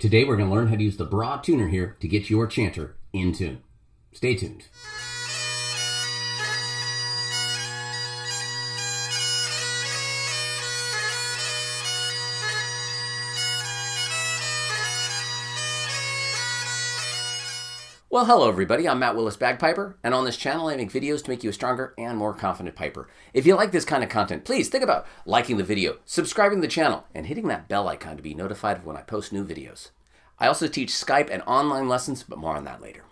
Today we're going to learn how to use the Braw Tuner here to get your chanter in tune. Stay tuned. Well, hello everybody, I'm Matt Willis Bagpiper, and on this channel I make videos to make you a stronger and more confident piper. If you like this kind of content, please think about liking the video, subscribing to the channel, and hitting that bell icon to be notified of when I post new videos. I also teach Skype and online lessons, but more on that later.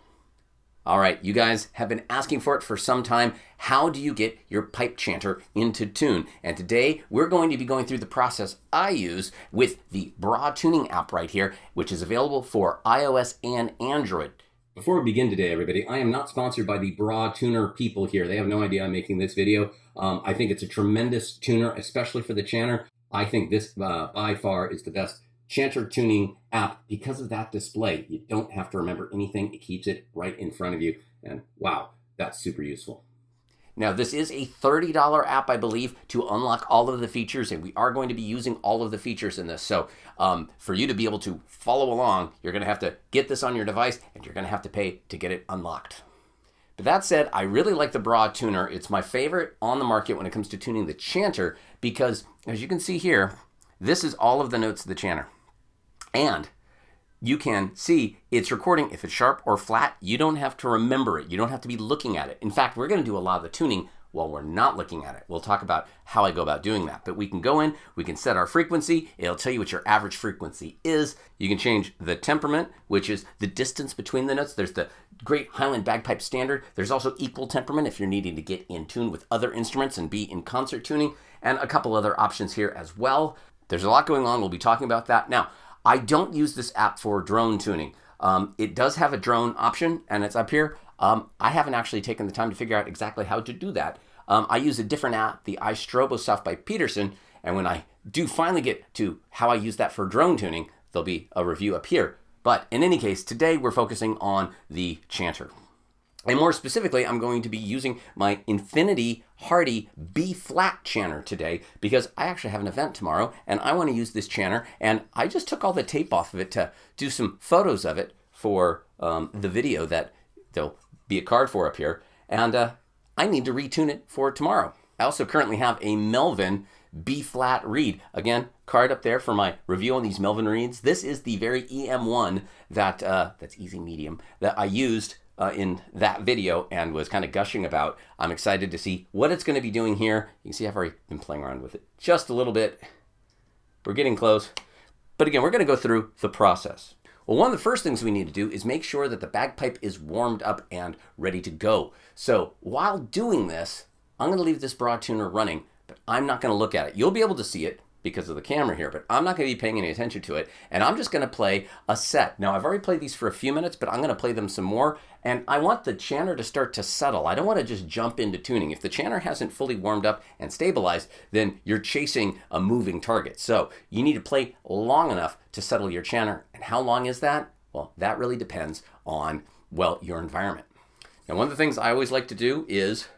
All right, you guys have been asking for it for some time. How do you get your pipe chanter into tune? And today we're going to be going through the process I use with the Braw Tuning app right here, which is available for iOS and Android. Before we begin today, everybody, I am not sponsored by the Braw Tuner people here. They have no idea I'm making this video. I think it's a tremendous tuner, especially for the chanter. I think this by far is the best chanter tuning app because of that display. You don't have to remember anything. It keeps it right in front of you. And wow, that's super useful. Now, this is a $30 app, I believe, to unlock all of the features, and we are going to be using all of the features in this. So for you to be able to follow along, you're going to have to get this on your device, and you're going to have to pay to get it unlocked. But that said, I really like the Braw Tuner. It's my favorite on the market when it comes to tuning the chanter because, as you can see here, this is all of the notes of the chanter. And you can see it's recording if it's sharp or flat. You don't have to remember it. You don't have to be looking at it. In fact, we're going to do a lot of the tuning while we're not looking at it. We'll talk about how I go about doing that. But we can go in, we can set our frequency. It'll tell you what your average frequency is. You can change the temperament, which is the distance between the notes. There's the Great Highland Bagpipe Standard. There's also equal temperament if you're needing to get in tune with other instruments and be in concert tuning, and a couple other options here as well. There's a lot going on. We'll be talking about that. Now, I don't use this app for drone tuning. It does have a drone option, and it's up here. I haven't actually taken the time to figure out exactly how to do that. I use a different app, the iStrobo by Peterson, and when I do finally get to how I use that for drone tuning, there'll be a review up here. But in any case, today we're focusing on the chanter. And more specifically, I'm going to be using my Infinity Hardy B-flat chanter today because I actually have an event tomorrow and I want to use this chanter, and I just took all the tape off of it to do some photos of it for the video that there'll be a card for up here, and I need to retune it for tomorrow. I also currently have a Melvin B-flat reed. Again, card up there for my review on these Melvin reeds. This is the very EM1 that's easy medium that I used in that video and was kind of gushing about. I'm excited to see what it's going to be doing here. You can see I've already been playing around with it just a little bit. We're getting close. But again, we're going to go through the process. Well, one of the first things we need to do is make sure that the bagpipe is warmed up and ready to go. So while doing this, I'm going to leave this Braw Tuner running, but I'm not going to look at it. You'll be able to see it because of the camera here, but I'm not going to be paying any attention to it, and I'm just going to play a set. Now, I've already played these for a few minutes, but I'm going to play them some more, and I want the chanter to start to settle. I don't want to just jump into tuning. If the chanter hasn't fully warmed up and stabilized, then you're chasing a moving target. So you need to play long enough to settle your chanter. And how long is that? Well, that really depends on, well, your environment. Now, one of the things I always like to do is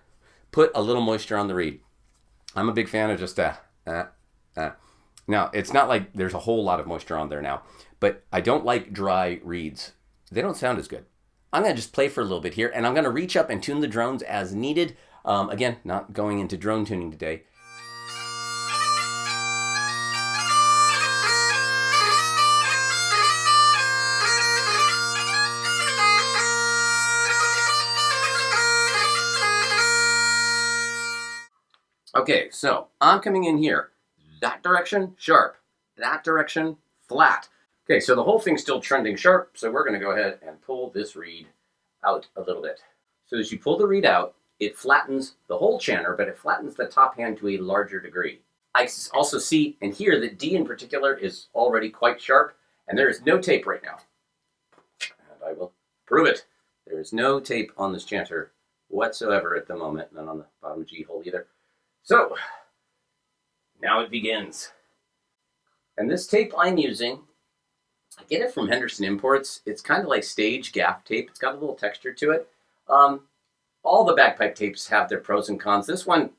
put a little moisture on the reed. I'm a big fan of just now, it's not like there's a whole lot of moisture on there now, but I don't like dry reeds. They don't sound as good. I'm going to just play for a little bit here, and I'm going to reach up and tune the drones as needed. Again, not going into drone tuning today. Okay, so I'm coming in here. That direction, sharp. That direction, flat. Okay, so the whole thing's still trending sharp, so we're going to go ahead and pull this reed out a little bit. So as you pull the reed out, it flattens the whole chanter, but it flattens the top hand to a larger degree. I also see and hear that D in particular is already quite sharp, and there is no tape right now. And I will prove it. There is no tape on this chanter whatsoever at the moment, none on the bottom G hole either. So, now it begins. And this tape I'm using, I get it from Henderson Imports. It's kind of like stage gaff tape. It's got a little texture to it. All the bagpipe tapes have their pros and cons. This one,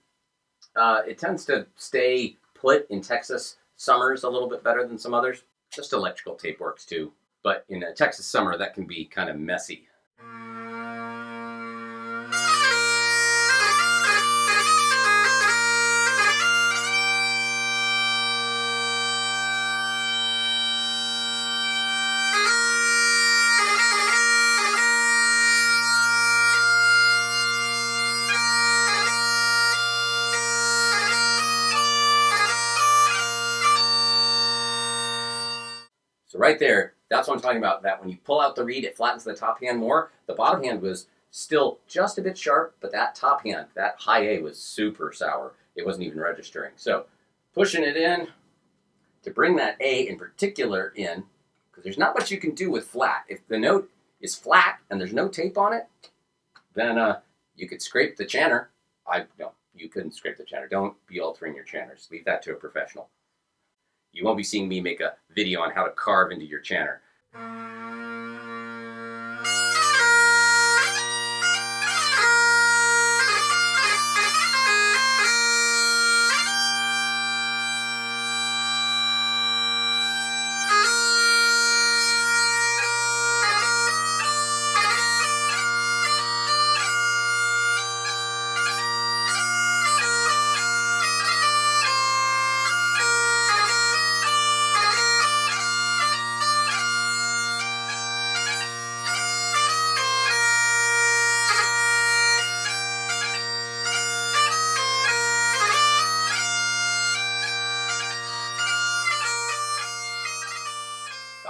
it tends to stay put in Texas summers a little bit better than some others. Just electrical tape works too. But in a Texas summer, that can be kind of messy. So right there, that's what I'm talking about, that when you pull out the reed, it flattens the top hand more. The bottom hand was still just a bit sharp, but that top hand, that high A, was super sour. It wasn't even registering. So pushing it in to bring that A in particular in, because there's not much you can do with flat. If the note is flat and there's no tape on it, then you could scrape the chanter. No, you couldn't scrape the chanter. Don't be altering your chanters. Leave that to a professional. You won't be seeing me make a video on how to carve into your chanter.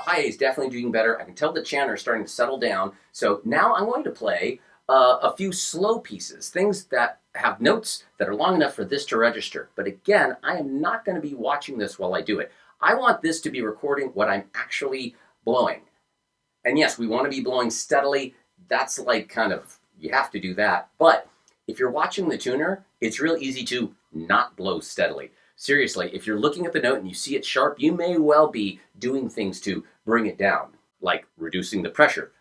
High A is definitely doing better. I can tell the chanter is starting to settle down. So now I'm going to play a few slow pieces, things that have notes that are long enough for this to register. But again, I am not going to be watching this while I do it. I want this to be recording what I'm actually blowing. And yes, we want to be blowing steadily. That's like kind of, you have to do that. But if you're watching the tuner, it's real easy to not blow steadily. Seriously, if you're looking at the note and you see it sharp, you may well be doing things to bring it down, like reducing the pressure.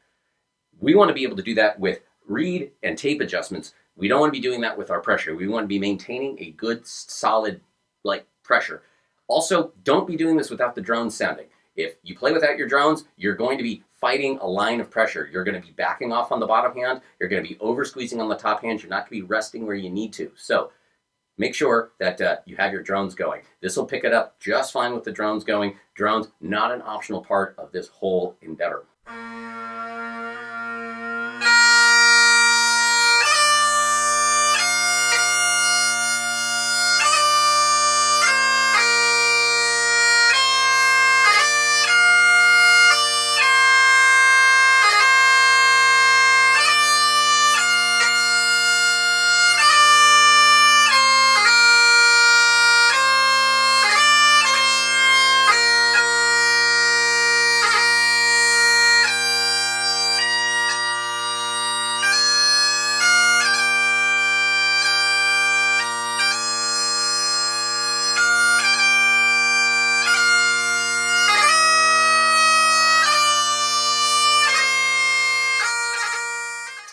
We want to be able to do that with reed and tape adjustments. We don't want to be doing that with our pressure. We want to be maintaining a good, solid, pressure. Also, don't be doing this without the drones sounding. If you play without your drones, you're going to be fighting a line of pressure. You're going to be backing off on the bottom hand. You're going to be over squeezing on the top hand. You're not going to be resting where you need to. So make sure that you have your drones going. This will pick it up just fine with the drones going. Drones, not an optional part of this whole endeavor.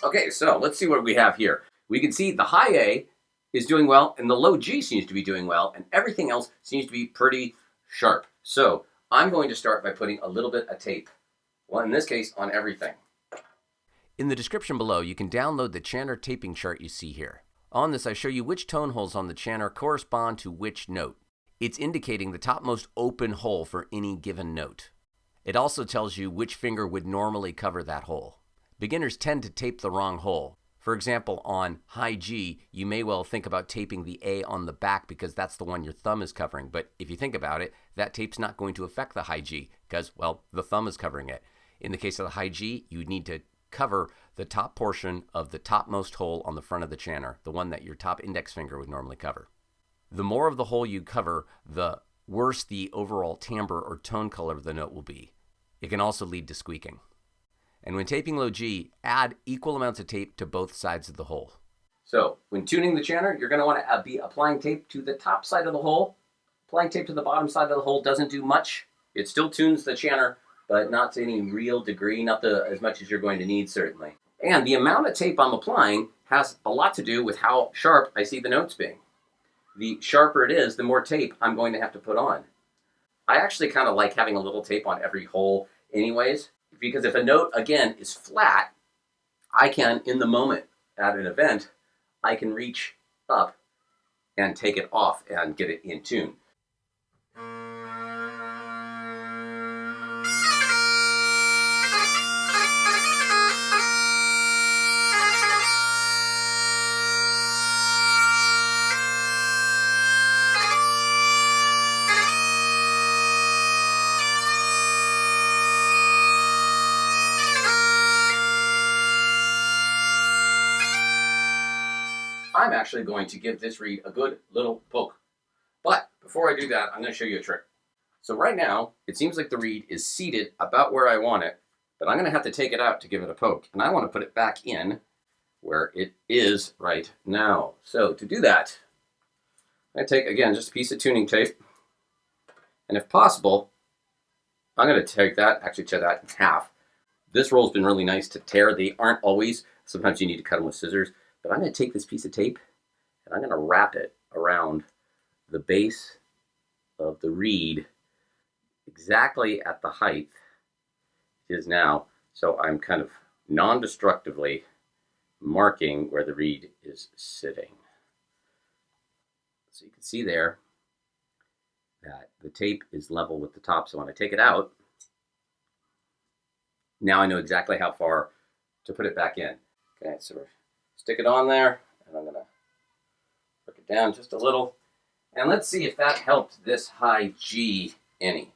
Okay, so let's see what we have here. We can see the high A is doing well, and the low G seems to be doing well, and everything else seems to be pretty sharp. So I'm going to start by putting a little bit of tape, well, in this case, on everything. In the description below, you can download the chanter taping chart you see here. On this, I show you which tone holes on the chanter correspond to which note. It's indicating the topmost open hole for any given note. It also tells you which finger would normally cover that hole. Beginners tend to tape the wrong hole. For example, on high G, you may well think about taping the A on the back because that's the one your thumb is covering. But if you think about it, that tape's not going to affect the high G because, well, the thumb is covering it. In the case of the high G, you need to cover the top portion of the topmost hole on the front of the chanter, the one that your top index finger would normally cover. The more of the hole you cover, the worse the overall timbre or tone color of the note will be. It can also lead to squeaking. And when taping low G, add equal amounts of tape to both sides of the hole. So when tuning the chanter, you're going to want to be applying tape to the top side of the hole. Applying tape to the bottom side of the hole doesn't do much. It still tunes the chanter, but not to any real degree, not as much as you're going to need, certainly. And the amount of tape I'm applying has a lot to do with how sharp I see the notes being. The sharper it is, the more tape I'm going to have to put on. I actually kind of like having a little tape on every hole. anyways, because if a note, again, is flat, I can, in the moment at an event, I can reach up and take it off and get it in tune. I'm actually going to give this reed a good little poke. But before I do that, I'm going to show you a trick. So right now, it seems like the reed is seated about where I want it, but I'm going to have to take it out to give it a poke. And I want to put it back in where it is right now. So to do that, I take, again, just a piece of tuning tape. And if possible, I'm going to take that, actually tear that in half. This roll's been really nice to tear. They aren't always. Sometimes you need to cut them with scissors. But I'm going to take this piece of tape and I'm going to wrap it around the base of the reed exactly at the height it is now. So I'm kind of non-destructively marking where the reed is sitting. So you can see there that the tape is level with the top. So when I take it out, now I know exactly how far to put it back in. Okay, so we're stick it on there, and I'm going to work it down just a little. And let's see if that helped this high G any.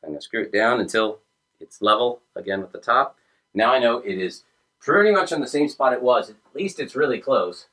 I'm going to screw it down until it's level again with the top. Now I know it is pretty much on the same spot it was. At least it's really close.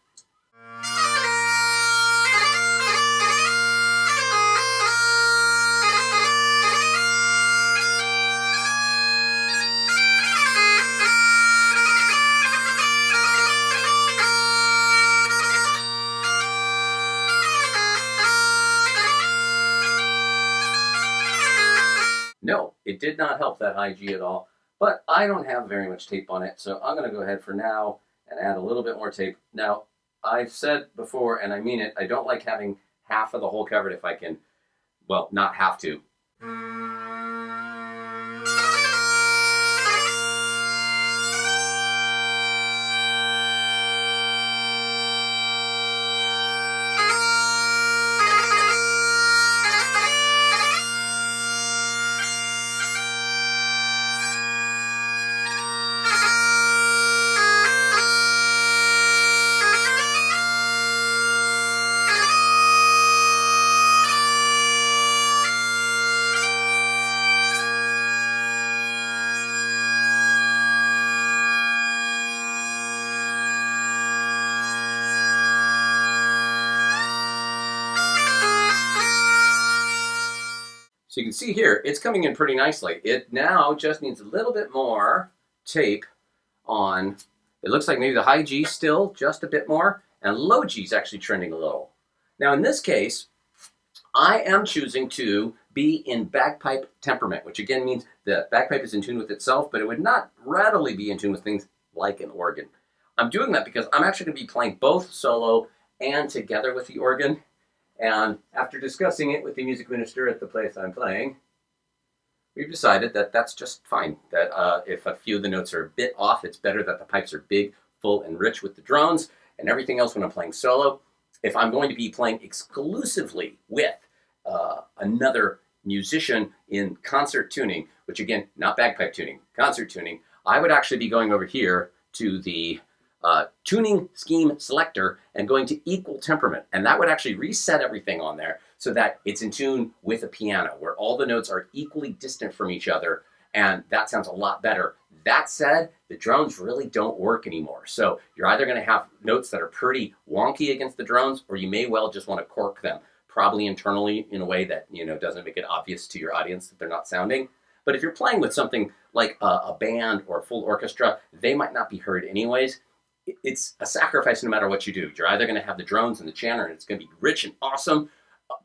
No, it did not help that high G at all, but I don't have very much tape on it, so I'm going to go ahead for now and add a little bit more tape. Now, I've said before, and I mean it, I don't like having half of the hole covered if I can, well, not have to. So you can see here, it's coming in pretty nicely. It now just needs a little bit more tape on. It looks like maybe the high G still just a bit more, and low G is actually trending a little. Now in this case, I am choosing to be in bagpipe temperament, which again means the bagpipe is in tune with itself, but it would not readily be in tune with things like an organ. I'm doing that because I'm actually going to be playing both solo and together with the organ. And after discussing it with the music minister at the place I'm playing, we've decided that that's just fine. That if a few of the notes are a bit off, it's better that the pipes are big, full, and rich with the drones, and everything else when I'm playing solo. If I'm going to be playing exclusively with another musician in concert tuning, which again, not bagpipe tuning, concert tuning, I would actually be going over here to the tuning scheme selector and going to equal temperament. And that would actually reset everything on there so that it's in tune with a piano where all the notes are equally distant from each other. And that sounds a lot better. That said, the drones really don't work anymore. So you're either going to have notes that are pretty wonky against the drones, or you may well just want to cork them, probably internally in a way that, you know, doesn't make it obvious to your audience that they're not sounding. But if you're playing with something like a band or a full orchestra, they might not be heard anyways. It's a sacrifice no matter what you do. You're either going to have the drones and the chanter, and it's going to be rich and awesome,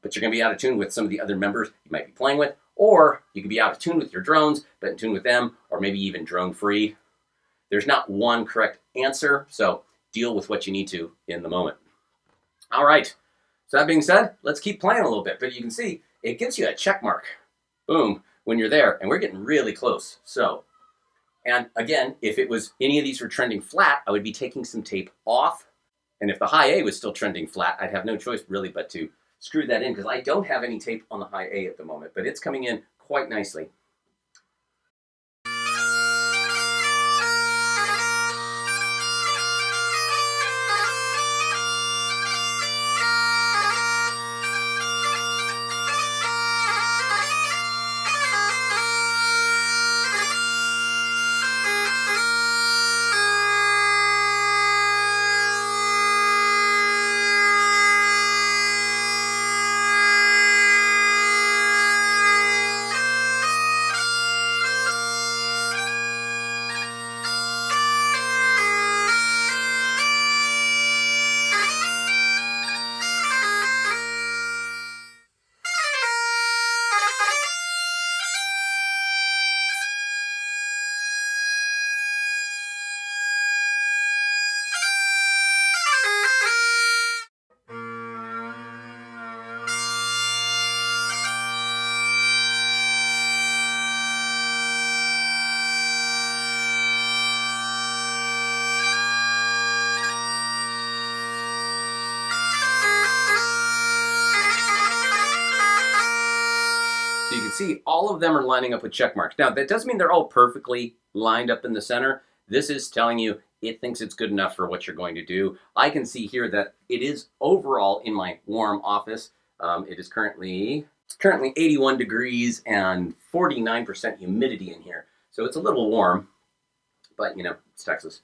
but you're going to be out of tune with some of the other members you might be playing with, or you can be out of tune with your drones, but in tune with them, or maybe even drone-free. There's not one correct answer, so deal with what you need to in the moment. All right, so that being said, let's keep playing a little bit, but you can see it gives you a check mark. Boom. when you're there, and we're getting really close. So, and again, if it was any of these were trending flat, I would be taking some tape off. And if the high A was still trending flat, I'd have no choice really but to screw that in, because I don't have any tape on the high A at the moment, but it's coming in quite nicely. So you can see all of them are lining up with check marks. Now, that doesn't mean they're all perfectly lined up in the center. This is telling you it thinks it's good enough for what you're going to do. I can see here that it is overall in my warm office. It is currently 81 degrees and 49% humidity in here. So it's a little warm, but you know, it's Texas.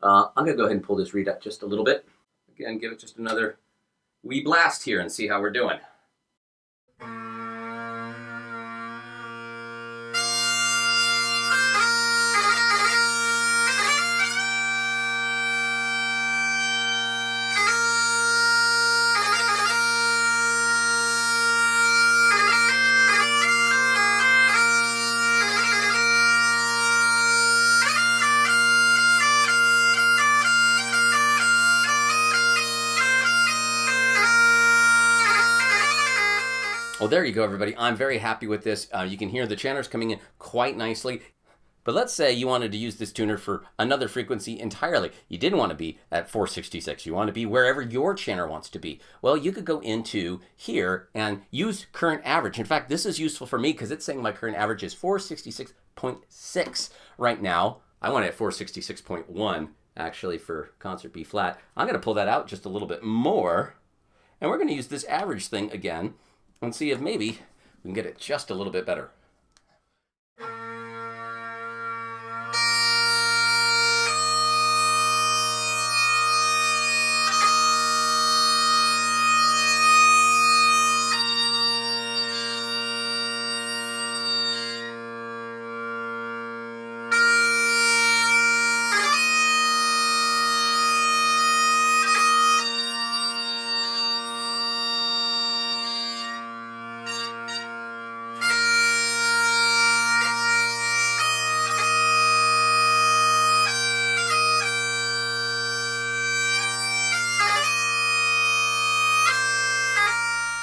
I'm gonna go ahead and pull this reed up just a little bit. Again, give it just another wee blast here and see how we're doing. Well, there you go, everybody. I'm very happy with this. You can hear the Chanter's coming in quite nicely. But let's say you wanted to use this tuner for another frequency entirely. You didn't want to be at 466. You want to be wherever your Chanter wants to be. Well, you could go into here and use current average. In fact, this is useful for me because it's saying my current average is 466.6 right now. I want it at 466.1 actually for concert B flat. I'm going to pull that out just a little bit more. And we're going to use this average thing again and see if maybe we can get it just a little bit better.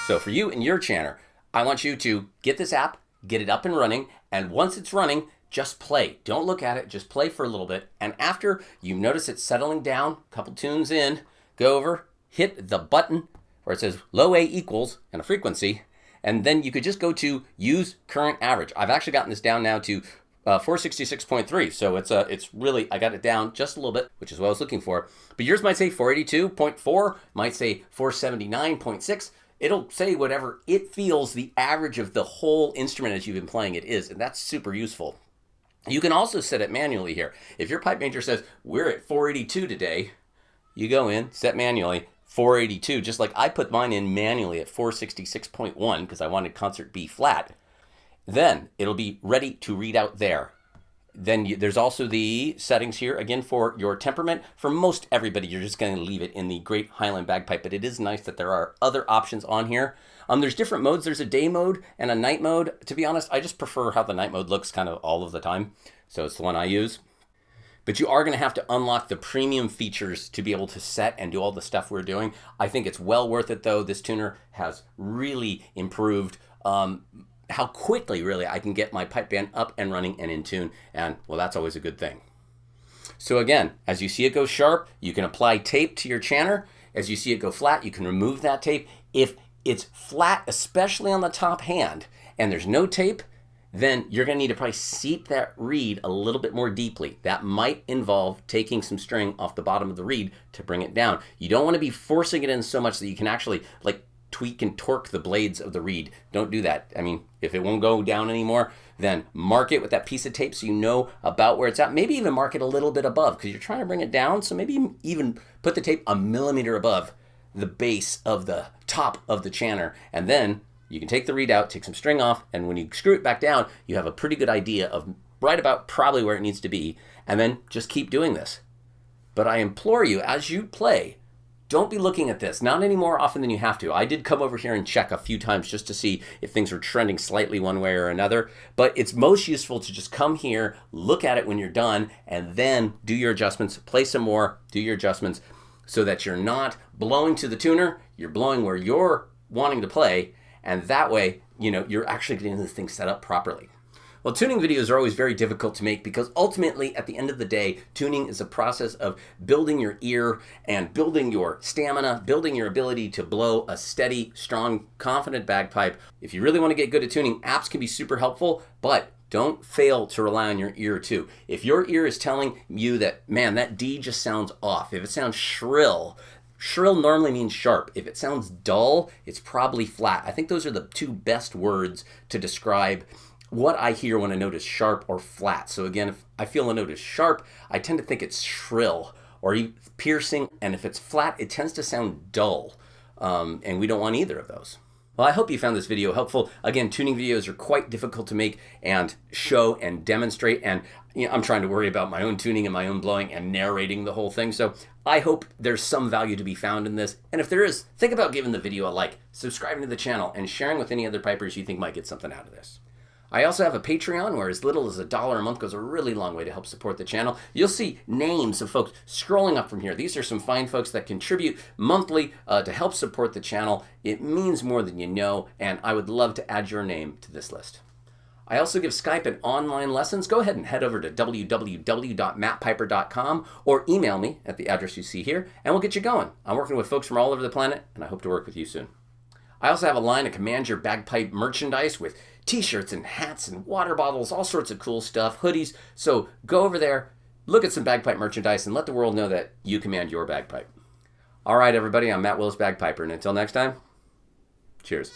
So for you and your Chanter, I want you to get this app, get it up and running, and once it's running, just play. Don't look at it, just play for a little bit. And after you notice it settling down, a couple tunes in, go over, hit the button where it says low A equals and a frequency, and then you could just go to use current average. I've actually gotten this down now to 466.3, so it's really, I got it down just a little bit, which is what I was looking for. But yours might say 482.4, might say 479.6. It'll say whatever it feels the average of the whole instrument as you've been playing it is, and that's super useful. You can also set it manually here. If your pipe major says, we're at 482 today, you go in, set manually, 482, just like I put mine in manually at 466.1 because I wanted concert B flat. Then it'll be ready to read out there. Then there's also the settings here, again, for your temperament. For most everybody, you're just going to leave it in the Great Highland Bagpipe, but it is nice that there are other options on here. There's different modes. There's a day mode and a night mode. To be honest, I just prefer how the night mode looks kind of all of the time, so it's the one I use. But you are going to have to unlock the premium features to be able to set and do all the stuff we're doing. I think it's well worth it, though. This tuner has really improved. how quickly really I can get my pipe band up and running and in tune. And well, that's always a good thing. So again, as you see it go sharp, you can apply tape to your chanter. As you see it go flat, you can remove that tape. If it's flat, especially on the top hand, and there's no tape, then you're going to need to probably seat that reed a little bit more deeply. That might involve taking some string off the bottom of the reed to bring it down. You don't want to be forcing it in so much that you can actually like tweak and torque the blades of the reed. Don't do that. I mean, if it won't go down anymore, then mark it with that piece of tape so you know about where it's at. Maybe even mark it a little bit above because you're trying to bring it down. So maybe even put the tape a millimeter above the base of the top of the chanter, and then you can take the reed out, take some string off, and when you screw it back down, you have a pretty good idea of right about probably where it needs to be, and then just keep doing this. But I implore you, as you play, don't be looking at this, not any more often than you have to. I did come over here and check a few times just to see if things were trending slightly one way or another, but it's most useful to just come here, look at it when you're done, and then do your adjustments, play some more, do your adjustments, so that you're not blowing to the tuner, you're blowing where you're wanting to play, and that way, you're actually getting this thing set up properly. Well, tuning videos are always very difficult to make because ultimately, at the end of the day, tuning is a process of building your ear and building your stamina, building your ability to blow a steady, strong, confident bagpipe. If you really want to get good at tuning, apps can be super helpful, but don't fail to rely on your ear too. If your ear is telling you that, man, that D just sounds off, if it sounds shrill, shrill normally means sharp. If it sounds dull, it's probably flat. I think those are the two best words to describe what I hear when a note is sharp or flat. So again, if I feel a note is sharp, I tend to think it's shrill or piercing. And if it's flat, it tends to sound dull. And we don't want either of those. Well, I hope you found this video helpful. Again, tuning videos are quite difficult to make and show and demonstrate. And I'm trying to worry about my own tuning and my own blowing and narrating the whole thing. So I hope there's some value to be found in this. And if there is, think about giving the video a like, subscribing to the channel, and sharing with any other pipers you think might get something out of this. I also have a Patreon where as little as $1 a month goes a really long way to help support the channel. You'll see names of folks scrolling up from here. These are some fine folks that contribute monthly to help support the channel. It means more than you know, and I would love to add your name to this list. I also give Skype and online lessons. Go ahead and head over to www.mattpiper.com or email me at the address you see here, and we'll get you going. I'm working with folks from all over the planet, and I hope to work with you soon. I also have a line of Command Your Bagpipe merchandise with t-shirts and hats and water bottles, all sorts of cool stuff, hoodies. So go over there, look at some bagpipe merchandise, and let the world know that you command your bagpipe. All right, everybody, I'm Matt Willis Bagpiper, and until next time, cheers.